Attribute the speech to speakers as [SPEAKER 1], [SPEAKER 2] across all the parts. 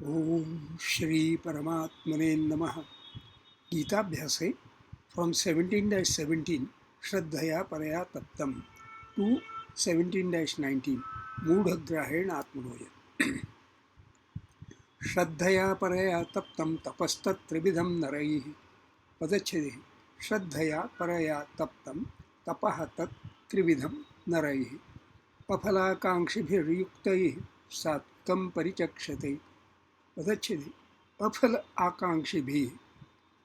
[SPEAKER 1] ओम श्री परमात्मने नमः। गीताभ्यासे फ्रॉम 17-17 श्रद्धया परया तप्तम टू 17-19 मूढ़ग्राहेण आत्मनोय। श्रद्धया परया तप्तं तपस्तत्त्रिविधं नरैः। पदच्छेदः। श्रद्धया परया तप्तं तपः तत् त्रिविधं नरैः। अफलाकाङ्क्षिभिर्युक्तैः सात्विकं परिचक्षते। पदच्छेदे। अफल आकांक्षिभिः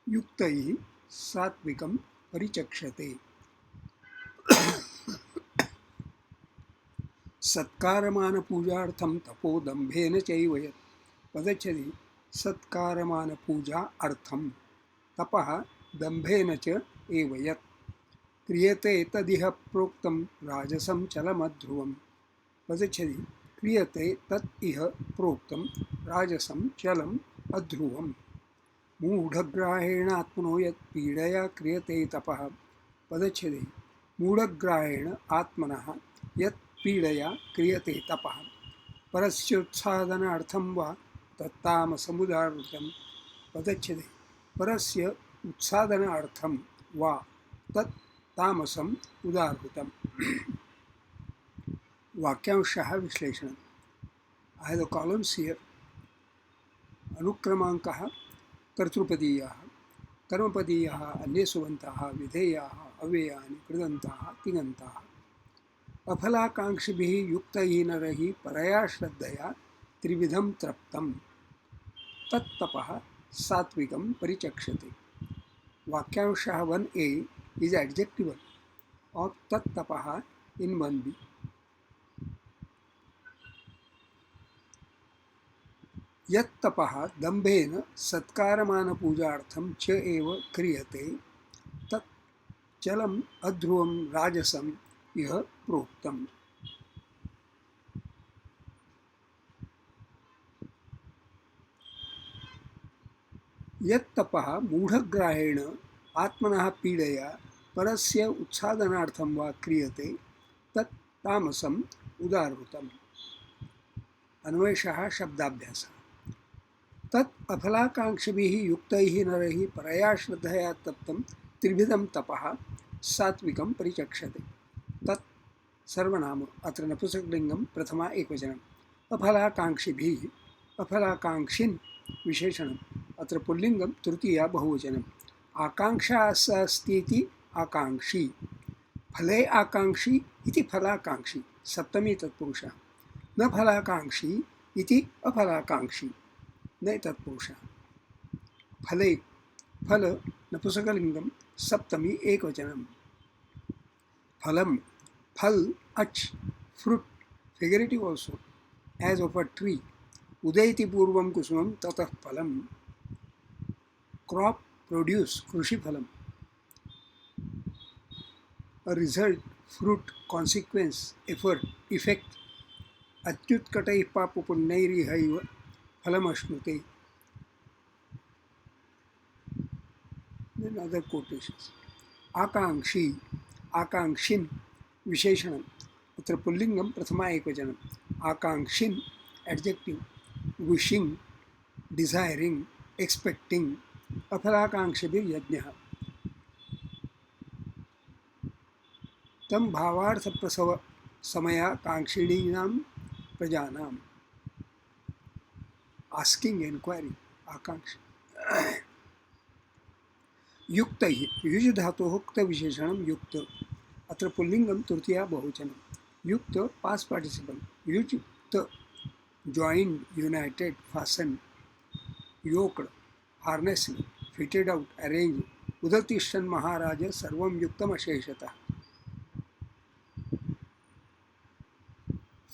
[SPEAKER 1] युक्तैः सात्विकं परिचक्षते। सत्कारमान पूजार्थं तपोदम्भेन चैव यत्। पदच्छेदे। सत्कारमान पूजा अर्थं तपः दम्भेन च एव यत् क्रियते तदिह प्रोक्तं राजसं चलमध्रुवम्। पदच्छेदे। क्रियते तत् इह प्रोक्तं राजसं चलम् अध्रुवम्। मूढ़ग्राहेण आत्मनो यत् पीडया क्रियते तपः। पदच्छेदे। मूढ़ग्राहेण आत्मनः यत् पीडया क्रियते तपः परस्योत्सादनार्थं वा तत्तामसमुदाहृतम्। पदच्छेदे। परस्य उत्सादनार्थं वा तत् तामसम् उदाहृतम्। वाक्यांशः विश्लेषणम्। I have the columns here. अनुक्रमाङ्कः कर्तृपदीयाः, कर्मपदीयाः, अन्ये सुबन्ताः, विधेयाः, अव्ययानि, कृदन्ताः, तिङन्ताः। अफलाकाङ्क्षिभिः युक्तैः नरैः परया श्रद्धया त्रिविधं तप्तं तत्तपः सात्विकं परिचक्षते। वाक्यांशः 1A is adjectival of tattapah in 1B. यत्तपः दम्भेन सत्कारमानपूजार्थं च एव क्रियते तत् चलम् अध्रुवं राजसम् इह प्रोक्तम्। यत्तपः मूढग्राहेण आत्मनः पीडया परस्य उत्सादनार्थं वा क्रियते तत् तामसम् उदाहृतम्। अन्वयशः शब्दाभ्यासः। तत् अफलाकाङ्क्षिभिः युक्तैः नरैः परया श्रद्धया तप्तं त्रिविधं तपः सात्विकं परिचक्षते। तत् सर्वनाम अत्र नपुंसकलिङ्गं प्रथमा एकवचनम्। अफलाकाङ्क्षिभिः अफलाकाङ्क्षिन् विशेषणम् अत्र पुल्लिङ्गं तृतीया बहुवचनम्। आकाङ्क्षा अस्ति इति आकाङ्क्षी। फले आकाङ्क्षी इति फलाकाङ्क्षी सप्तमी तत्पुरुषः। न फलाकाङ्क्षी इति अफलाकाङ्क्षी न तत्पुरुषः। फले फल नपुंसकलिङ्गं सप्तमी एकवचनम्। फलम फल अच fruit figurative also as of a tree. उदयति पूर्वं कुसुमं ततः फलम crop produce कृषि फलम a result fruit consequence effort effect अत्युत्कटैः पापपुण्यैरिहैव फलमश्नुते. Then other quotations. आकांक्षी आकांक्षिन् विशेषणम् अत्र पुल्लिङ्गं प्रथमा एकवचनम्। आकांक्षिन् एडजेक्टिव विशिंग डिजायरिंग एक्सपेक्टिंग अफलाकांक्षिभिर्यज्ञः। तं भावार्थ प्रसव समयाकांक्षिणीनां प्रजानाम् आस्किंग एन्क्वायरी आकांक्षी। युक्तैः युज् धातोः उक्त विशेषणं युक्त अत्र पुल्लिङ्गं तृतीया बहुवचनं। युक्त पास्ट पार्टिसिपल युज् त joined united fastened yoked harnessed fitted out arranged उदतिष्ठन् महाराज सर्वं युक्तम् अशेषतः।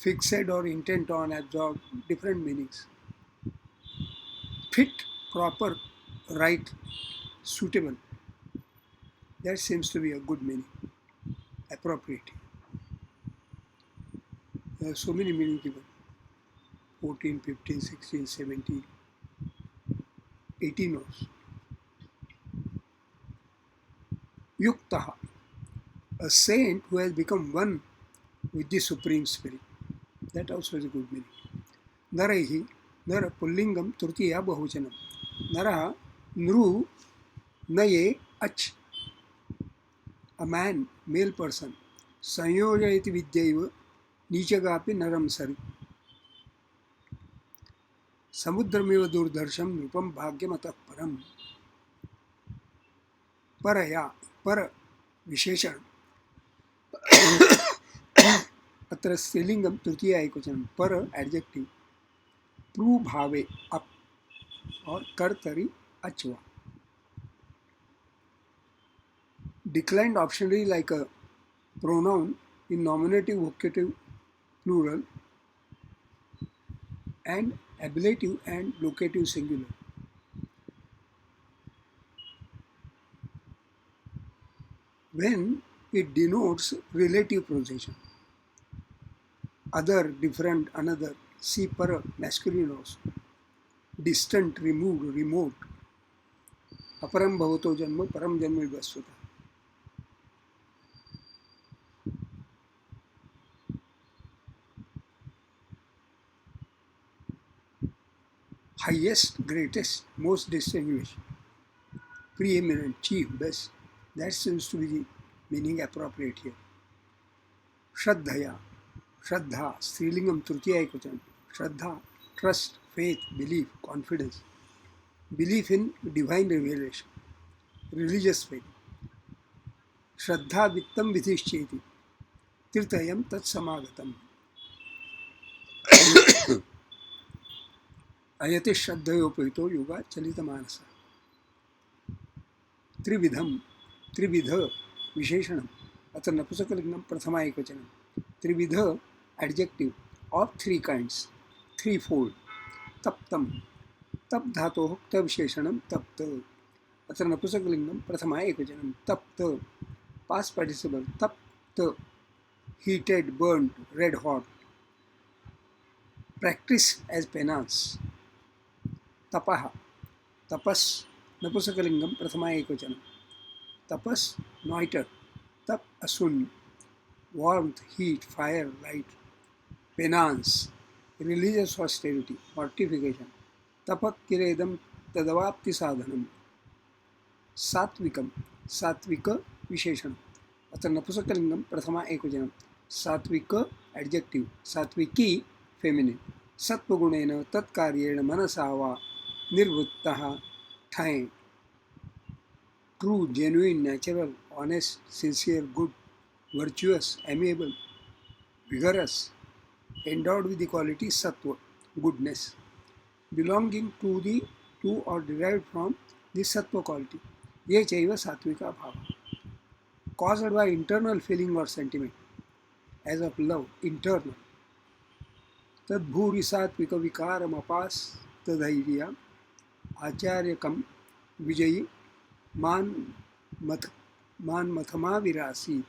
[SPEAKER 1] Fixed or intent on absorb different meanings. Fit, proper, right, suitable. That seems to be a good meaning. Appropriate. There are so many meanings given. 14, 15, 16, 17, 18 also. Yuktaha, a saint who has become one with the Supreme Spirit. That also is a good meaning. Naraihi, नर पुल्लिंगम तृतीया बहुवचनम. नरः नृ नये अच्. A man male person. संयोजयति विद्यैव नीचगापि नरम सरि. समुद्रमेव दूरदर्शम रूपम भाग्यमतः परम. परया पर विशेषण. अत्र स्त्रीलिंगम तृतीया एकवचनम. पर एडजेक्टिव. प्रू भावे अप और कर्तरी अचवा. Declined optionally like a pronoun in nominative, vocative, plural, and ablative and locative singular. When it denotes relative possession. Other, different, another. See para, masculine also. Distant, removed, remote. Aparam bhavato janma, param janma vibhasvata. Highest, greatest, most distinguished, preeminent, chief, best. That seems to be the meaning appropriate here. Shraddhaya, Shraddha, Strilingam Tritiya Ekvachan. Shraddha, trust, faith, belief, confidence. Belief in divine revelation, religious faith. Shraddha Vittam Vidhishcheti, Tirtayam Tat Samagatam. Ayate Shraddhayopahito Yoga Chalita Manasa. Trividham, Trividha, Visheshanam. Atra Napusakalignam Prathama Ekvachanam. Trividha, adjective, of three kinds, threefold. Taptam, तप धातोः क्त विशेषणं तप्त. अत्र नपुंसकलिंगं प्रथमा एकवचनं तप्त. Past participle तप्त. Heated, burned, red hot. Practice as penance. तपः तपस्. नपुंसकलिंगं प्रथमा एकवचनं तपस् नॉइटर. तप अशून्य. Warmth, heat, fire, light. Penance religious austerity, mortification. तपक किरेदम तदवाप्ति साधनम. सात्विकम, सात्विक विशेषण. अत्र नपुंसकलिंगम प्रथमा एकवचनम सात्विक एडजेक्टिव. सात्विकी फेमिनिन. सत्वगुणेन तत्कार्येण मनसा वा निर्वृत्तः ठै. True, genuine, natural, honest, sincere, good, virtuous, amiable, vigorous, endowed with the quality sattva, goodness, belonging to or derived from the sattva quality. Ye chaiva satvika bhava. Caused by internal feeling or sentiment, as of love, internal. Tad bhuri satvika vikaram apas tadhairya acharyakam vijayi man mathama virasi.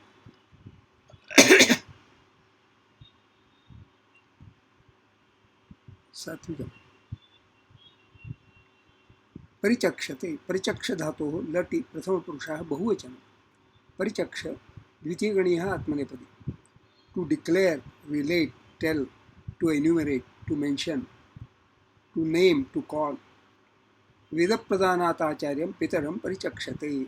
[SPEAKER 1] सात्विकम. परिचक्षते, परिचक्ष धातोः लटि प्रथम पुरुषः बहुवचनं. परिचक्ष द्वितीयगणीयः आत्मनेपदी. To declare, relate, tell, to enumerate, to mention, to name, to call. वेदप्रदानात् आचार्यं पितरं परिचक्षते.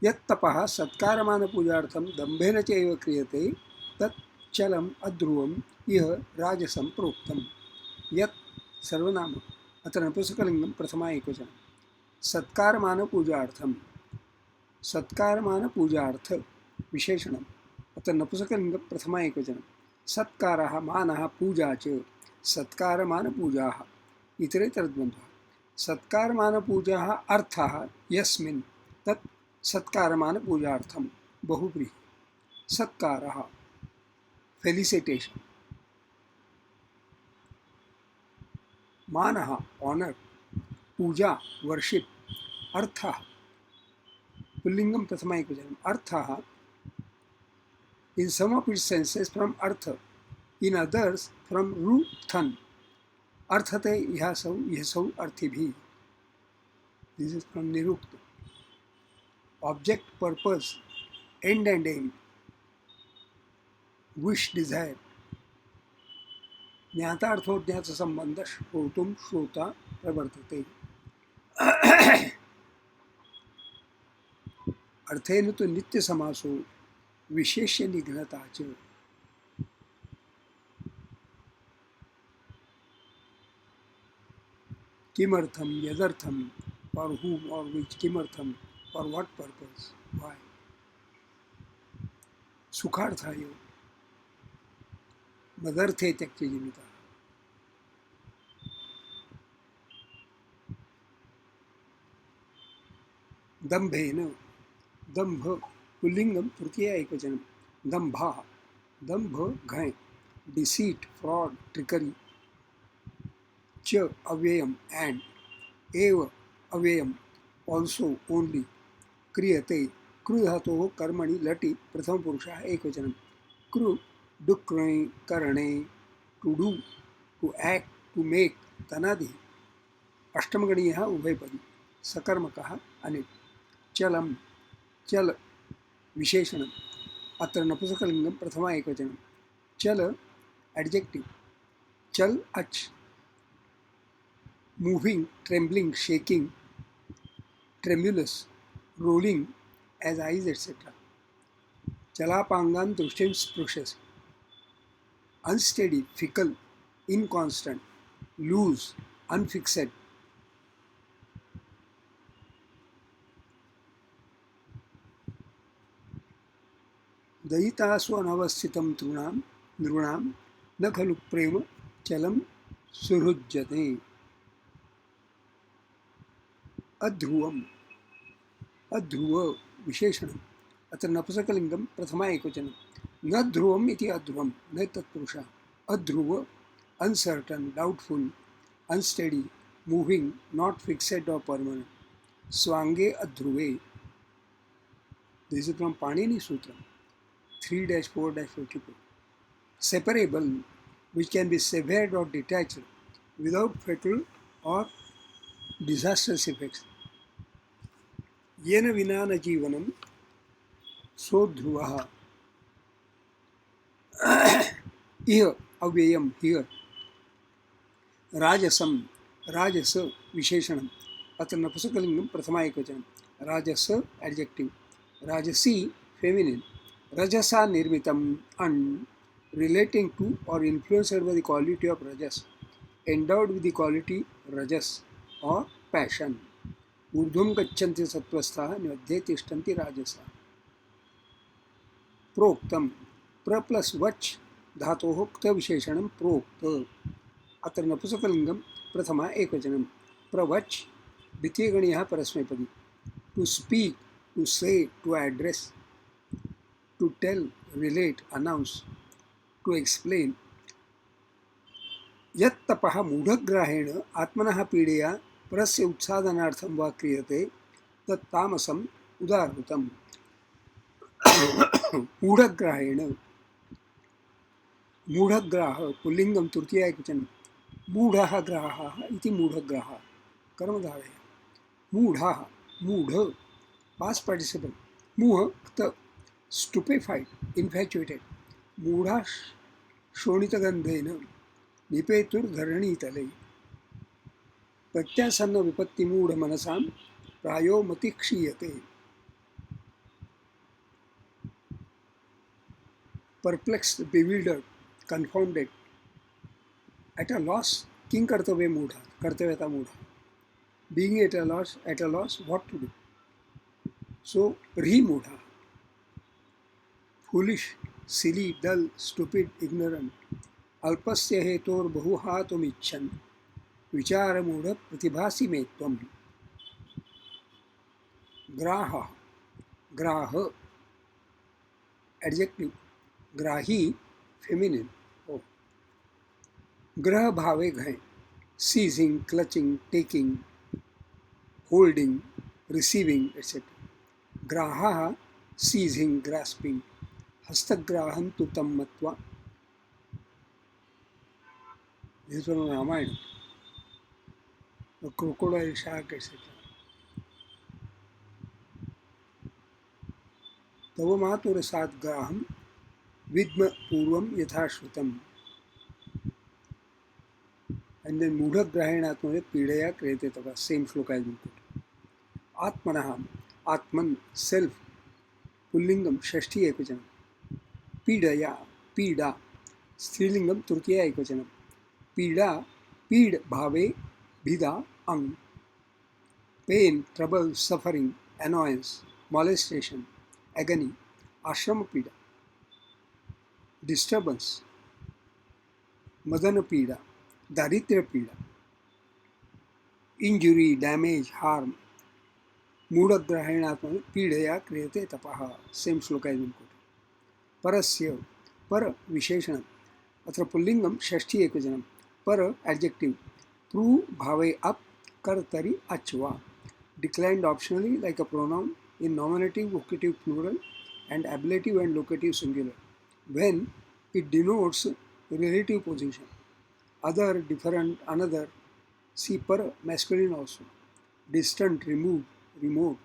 [SPEAKER 1] यत्तपः सत्कारमानपूजार्थं दम्भेन चैव क्रियते तत् चलम् अध्रुवम् इह राजसं प्रोक्तम्. यत् सर्वनाम. अत्र नपुंसकलिंगं प्रथमा एकवचनं सत्कारमानपूजार्थं. सत्कारमानपूजार्थ विशेषणम्. अत्र नपुंसकलिंगं प्रथमा एकवचनं सत्कारः, मानः, पूजा च. सत्कारमानपूजाः इतरेतरद्वन्द्वः. सत्कारमानपूजाः अर्थः यस्मिन् तत् सत्कारमानपूजार्थं बहुव्रीहि. सत्कारः फेलिसिटेशन. मानः ऑनर. पूजा वर्शिप. अर्थः पुल्लिंगम प्रथमा एकवचनम अर्थः. In some of its senses from अर्थ, in others from रूथन. अर्थते यहसौ अर्थिभिः. This is from निरुक्त. Object, purpose, end and aim. Wish desire ज्ञातार्थोज्ञाचा संबंध श्रोतुम श्रोता प्रवर्तते अर्थेन तो नित्य समासो विशेष्य निघ्नता च किमर्थम यदर्थम फॉर whom or which किमर्थम for what purpose why सुखार्थाय मदर्थे त्यक्ते जीविता दंभेन दंभ पुल्लिंगम तृतीय एकवचनम दंभा दंभ घय डिसीट फ्रॉड ट्रिकरी च अव्ययम एंड एव अव्ययम ऑल्सो ओनली क्रियते कृ धातोः कर्मणि लटि प्रथम पुरुषः एकवचनम कृ डु करणे to do to act to make तनादि अष्टमगणीयः उभयपदी सकर्मकः अनिट् चलम चल विशेषणम् अत्र नपुंसकलिंगं प्रथमा एकवचनं चल एडजेक्टिव चल अच moving trembling shaking tremulous rolling as eyes etcetera चलापांगान दृष्टिं स्पृशस unsteady fickle inconstant loose unfixed दयितासु अनवस्थितं तृणां नृणां न खलु प्रेम चलं सुहृज्यते अध्रुवम् अध्रुव विशेषणम् अत्र नपुंसकलिंगं प्रथमा एकवचनं न ध्रुवम् इति अध्रुवं न तत्पुरुषः अध्रुव uncertain doubtful unsteady moving not fixed और परमानेंट स्वांगे अध्रुवे दिस इज फ्रॉम पाणिनि सूत्रम 3-4-54 separable which can be severed or detached without fatal or disastrous effects येन विना न जीवनं सो ध्रुवः इह अव्ययम हियर राजसम राजस विशेषणम् अत्र नपुंसकलिंगं प्रथमा एकवचनं राजस एडजेक्टिव राजसी feminine रजसा निर्मितम and relating to or influenced by the quality of rajas endowed with the quality rajas or passion ऊर्ध्वं गच्छन्ति सत्त्वस्थाः मध्ये तिष्ठन्ति राजसाः प्रोक्तम प्र प्लस वच धातोः क्त विशेषणं प्रोक्त अत्र नपुंसकलिंगं प्रथमा एकवचनं प्रवच द्वितीयगणीयः परस्मैपदी to speak to say to address to tell relate announce to explain यत्तपः मूढग्राहेण आत्मनः पीडया परस्य उत्साधनार्थं वा क्रियते तत्तामसम् उदाहृतम् मूढग्राहेण मूढग्राह पुल्लिंगं तृतीया एकवचनं मूढः ग्राहः इति मूढग्राहः कर्मधारय मूढः मूढ पास्ट पार्टिसिपल मूह क्त स्टुपेफाइड इन्फैचुएटेड मूढ़ा शोणितगंधेन निपेतुर्धरणीतले प्रत्यासन्न विपत्ति मूढ़ मनसां प्रायो मति क्षीयते perplexed bewildered confounded at a loss किं कर्तव्य मूढ़ कर्तव्यता मूढ़ being at a loss what to do so री मूढ़ foolish silly dull stupid ignorant अल्पस्य हेतोर्बहुहातुमिच्छन् विचारमूढ़ प्रतिभासी मे त्वम् ग्राह ग्राह एडजेक्टिव ग्राही फेमिनिन ओ ग्रह भावे घय seizing clutching taking holding receiving etcetera ग्राह सीजिंग ग्रास्पिंग हस्तग्राहं तु तं मत्वा this is from Ramayana a crocodile shark etc तव मातुरसात् ग्राहं विद्म पूर्वं यथा श्रुतम्. And then मूढग्रहेणात्मने पीडया क्रियते तपः. Same shloka has been put. आत्मनः, आत्मन, self, पुल्लिंगम षष्ठी एकवचनम. पीडया, पीडा, स्त्रीलिंगम तृतीया एकवचनम. पीडा, पीड भावे भिदा अंग. Pain, trouble, suffering, annoyance, molestation, agony, आश्रम पीडा. डिस्टर्बेंस, मदन पीडा, दारिद्र्य पीडा. Injury, damage, harm. मूढग्रहेणात्मने पीडया क्रियते तपः. सेम श्लोक has been quoted. परस्य, पर विशेषण. अत्र पुल्लिंगम षष्ठी एकवचनम. पर एडजेक्टिव. प्रू भावे अप कर्तरि अच्वा. Declined optionally like a pronoun in nominative, vocative plural and ablative and locative singular when it denotes relative position. Other, different, another. See per masculine also. Distant, removed, remote.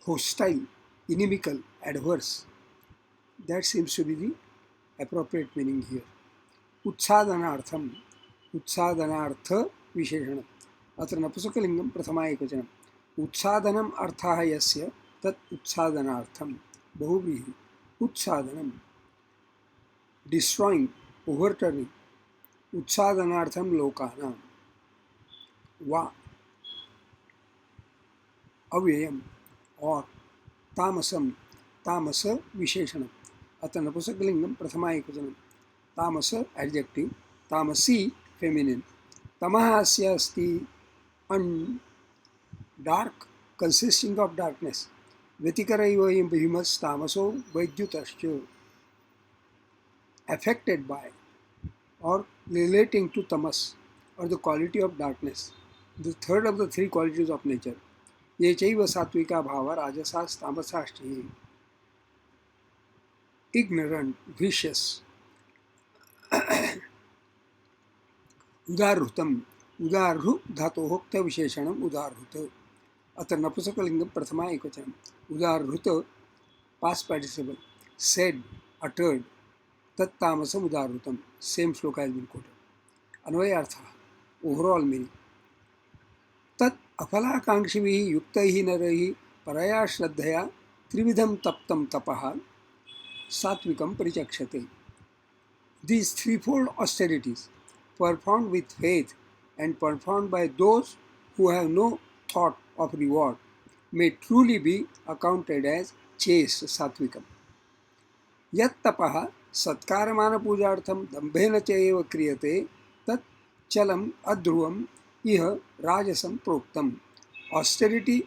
[SPEAKER 1] Hostile, inimical, adverse. That seems to be the appropriate meaning here. उत्सादनार्थम, उत्सादनार्थ विशेषण. अत्र नपुंसकलिंगम प्रथमा एकवचनम. उत्सादनम अर्थः यस्य तत् उत्सादनार्थम. बहुव्रीहि. उत्सादनम. Destroying, overturning. उत्सादनार्थम लोकानां. वा. अव्ययम और. तामसम, तामस विशेषण. अत्र नपुंसकलिंगम प्रथमा एकवचनम. तामस एडजेक्टिव. तामसी फेमिनिन. तमः अस्य अस्ति dark, consisting of darkness. व्यतिकरैव भीमस्तामसो वैद्युतश्च. Affected by or relating to tamas or the quality of darkness. The third of the three qualities of nature. ये चैव सात्विका भावा राजसास् तामसाश्च. Ignorant, vicious. उदाहृतम. उदाहृ धातोक्त विशेषणम उदाहृत. अत्र नपुंसकलिंगम प्रथमा एकवचनम. उदाहृत पास्ट पार्टिसिपल. Said, uttered. तत्तामसम उदाहृतम. Same shloka has been quoted. अन्वयार्थः, ओवरऑल मीनिंग. तत् अफलाकांक्षिभिः युक्तैः नरैः परया श्रद्धया त्रिविधं तप्तं तपः सात्विकं परिचक्षते. These threefold austerities, performed with faith and performed by those who have no thought of reward, may truly be accounted as chaste sattvikam. Yat tapah सत्कारमान पूजार्थम दंभेन च एव क्रियते तत् चलम अध्रुवम इह राजसम प्रोक्तम. Austerity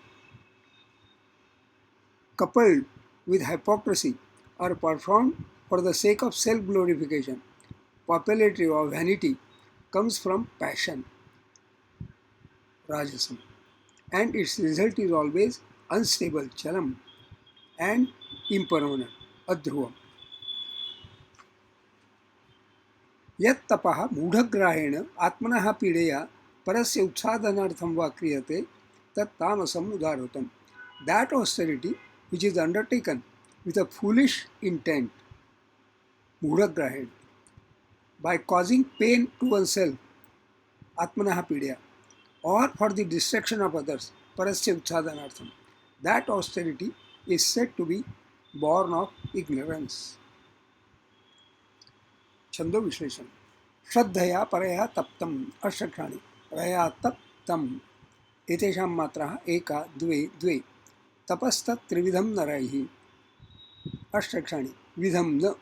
[SPEAKER 1] coupled with hypocrisy are performed for the sake of self-glorification, popularity or vanity comes from passion, rajasam, and its result is always unstable, chalam, and impermanent, adhruvam. यत् तपः मूढग्राहेण आत्मनः पीडया परस्य उत्साधनार्थं वा क्रियते तत् तामसम् उदाहृतम्. That austerity which is undertaken with a foolish intent, मूढग्राहेण, by causing pain to oneself, atmanah pidya, or for the distraction of others, parasya utsadhanartham, that austerity is said to be born of ignorance. छंदो विश्लेषण. श्रद्धया परया तप्तम अष्टक्षाणि. परया तप्तम एतेषां मात्राः एका द्वे द्वे. तपस्तत् त्रिविधं नरैः. अष्टक्षाणि. विधं न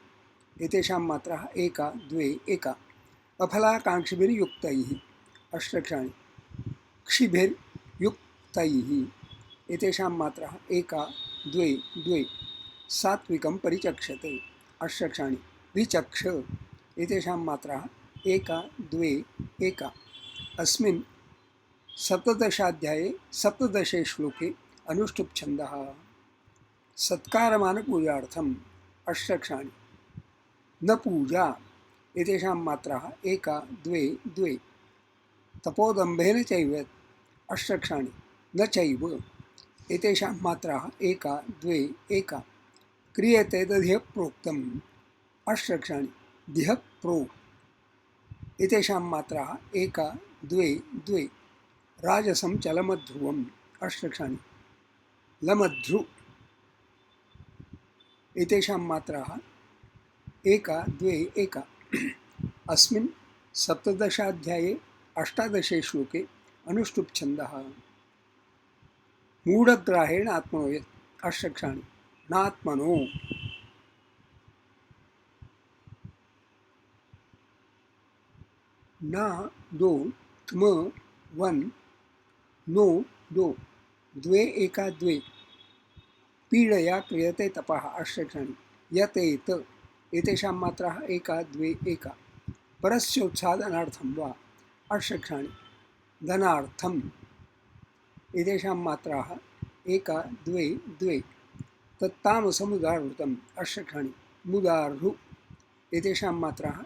[SPEAKER 1] एतेषां मात्राः एका द्वे एका. अफलाकांक्षिभिर्युक्तैः. अष्टक्षाणि. क्षिभिर्युक्तैः एतेषां मात्राः एका द्वे द्वे. सात्विकं परिचक्षते. अष्टक्षाणि. विचक्ष एतेषां मात्राः एका द्वे एका. अस्मिन् सप्तदशाध्याये सप्तदशे श्लोके अनुष्टुप् छन्दः. सत्कारमानपूजार्थम् अष्टक्षाणि. न पूजा एतेषां मात्राः एका द्वे द्वे. तपोदम्भेन चैव अष्टक्षाणि. न चैव एतेषां मात्राः एका द्वे एका. क्रियते तद्धिः प्रोक्तम् अष्टरक्षाणि धिः प्रो एतेषां मात्राः एक द्वे द्वे राजसं चलमध्रुवम् अष्टरक्षाणि लमध्रु एतेषां मात्राः एक द्वे एक अस्मिन् सप्तदशाध्याये अष्टादशे श्लोके अनुष्टुप् छन्दः मूढग्राहेण आत्मनो यत् अष्टरक्षाणि नात्मनो न दो त्म वन नो दो द्वे एका द्वे पीडया क्रियते तपः अष्टरक्षाणि यतेत एतेषां मात्राः एका द्वे एका परस्योत्सादनार्थं वा अष्टरक्षाणि धनार्थम् एतेषां मात्राः एका द्वे द्वे तत्तामसमुदाहृतम् अष्टरक्षाणि मुदार्हु एतेषां मात्राः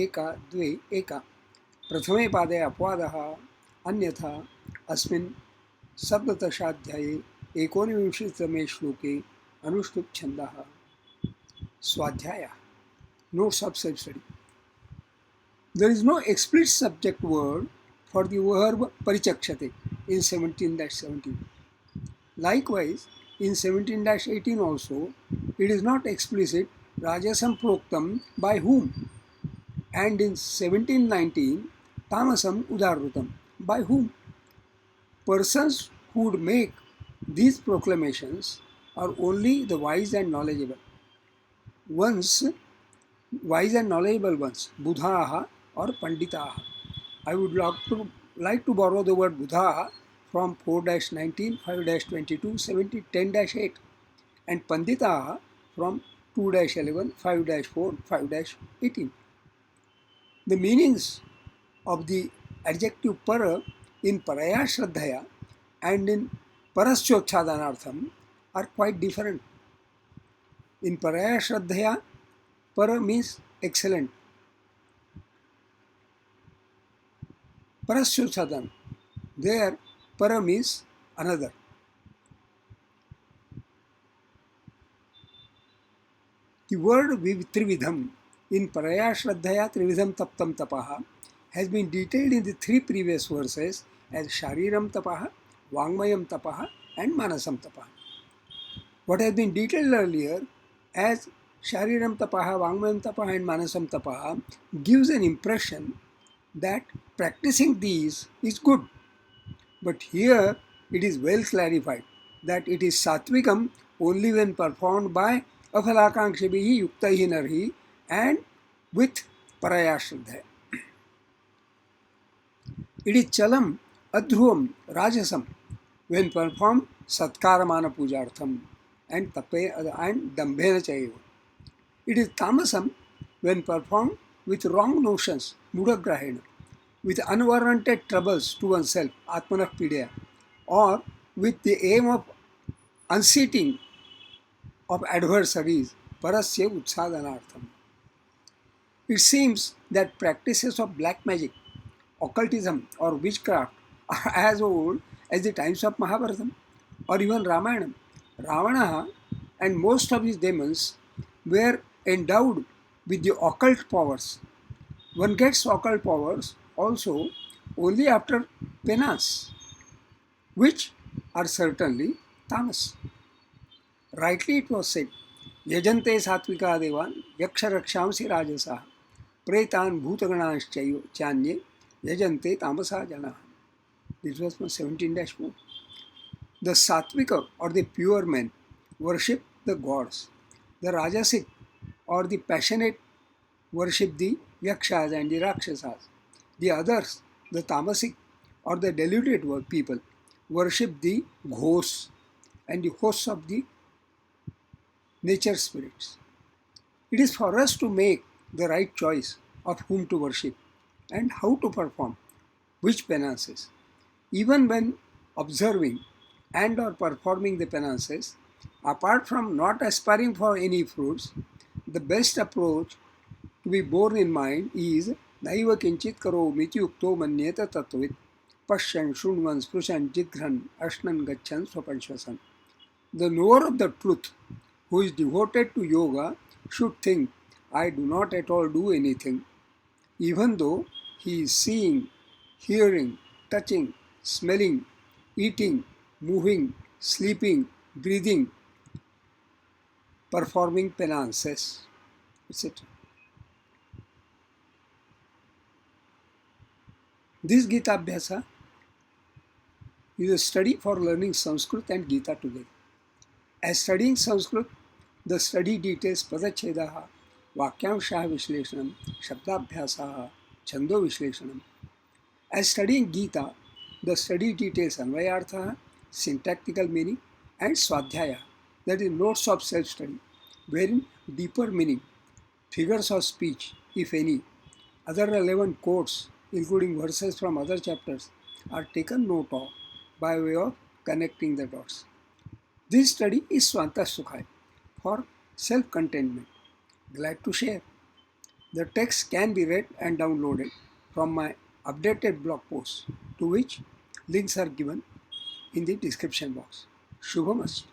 [SPEAKER 1] एका द्वे एका प्रथमे पादे अपवादः अन्यथा अस्मिन् सप्तदशाध्याये एकोनविंशतितमे श्लोके अनुष्टुप् छन्दः स्वाध्यायः notes of self-study. There is no explicit subject word for the verb parichakshate in 17-17. Likewise, in 17-18 also, it is not explicit rajasam proktam by whom, and in 17-19 tamasam udarrutam by whom. Persons who would make these proclamations are only the wise and knowledgeable ones, Budhaha or Panditaha. I would like to borrow the word Budhaha from 4-19, 5-22, 17, 10-8 and Panditaha from 2-11, 5-4, 5-18. The meanings of the adjective para in Paraya Shraddhaya and in Paraschotchadanartham are quite different. In Paraya Shraddhaya, para means excellent. Paraschotchadan, there para means another. The word Trividham in Paraya Shraddhaya Trividham Taptam Tapaha has been detailed in the three previous verses as Shariram Tapaha, Vangmayam Tapaha and Manasam Tapaha. What has been detailed earlier as Shariram Tapaha, Vangmayam Tapaha and Manasam Tapaha gives an impression that practicing these is good. But here it is well clarified that it is Satvikam only when performed by Afalakangshabhihi Yuktahi Narhi and with Paraya Shraddhaya. It is Chalam, Adhruvam, Rajasam when performed Satkaramana Pujartham and Dambhena Chaiva. It is Tamasam when performed with wrong notions, Mudhagrahena, with unwarranted troubles to oneself, Atmanah Pidya, or with the aim of unseating of adversaries, Parasya Utsadanartham. It seems that practices of black magic, occultism or witchcraft are as old as the times of Mahabharata or even Ramayana. Ravana and most of his demons were endowed with the occult powers. One gets occult powers also only after penance, which are certainly tamas. Rightly it was said, Yajante satvika devan yaksharakshamsi rajasaha pretan bhutaganas chanye yajante tamasa jana. This was from 17-4. The Satvika or the pure men worship the gods. The Rajasic or the passionate worship the Yakshas and the Rakshasas. The others, the Tamasic or the deluded people, worship the ghosts and the hosts of the nature spirits. It is for us to make the right choice of whom to worship and how to perform which penances. Even when observing and or performing the penances, apart from not aspiring for any fruits, the best approach to be borne in mind is Naiva kinchit karomiti ukto manyeta tatvit pashyan shunvan sprusan jidghran ashnan gachan swapanshvasan. The knower of the truth who is devoted to yoga should think, I do not at all do anything, even though he is seeing, hearing, touching, smelling, eating, moving, sleeping, breathing, performing penances, etc. This Gita Abhyasa is a study for learning Sanskrit and Gita together. As studying Sanskrit, the study details Padachedaha, Vakyamshaha Vishleshanam, Shabdabhyasaha, Chando Vishleshanam. As studying Gita, the study details Anvayartha, syntactical meaning, and Swadhyaya, that is notes of self-study, wherein deeper meaning, figures of speech, if any, other relevant quotes, including verses from other chapters, are taken note of by way of connecting the dots. This study is Swanta Sukhai for self-contentment. Glad to share. The text can be read and downloaded from my updated blog post, to which links are given in the description box. Shubhamast.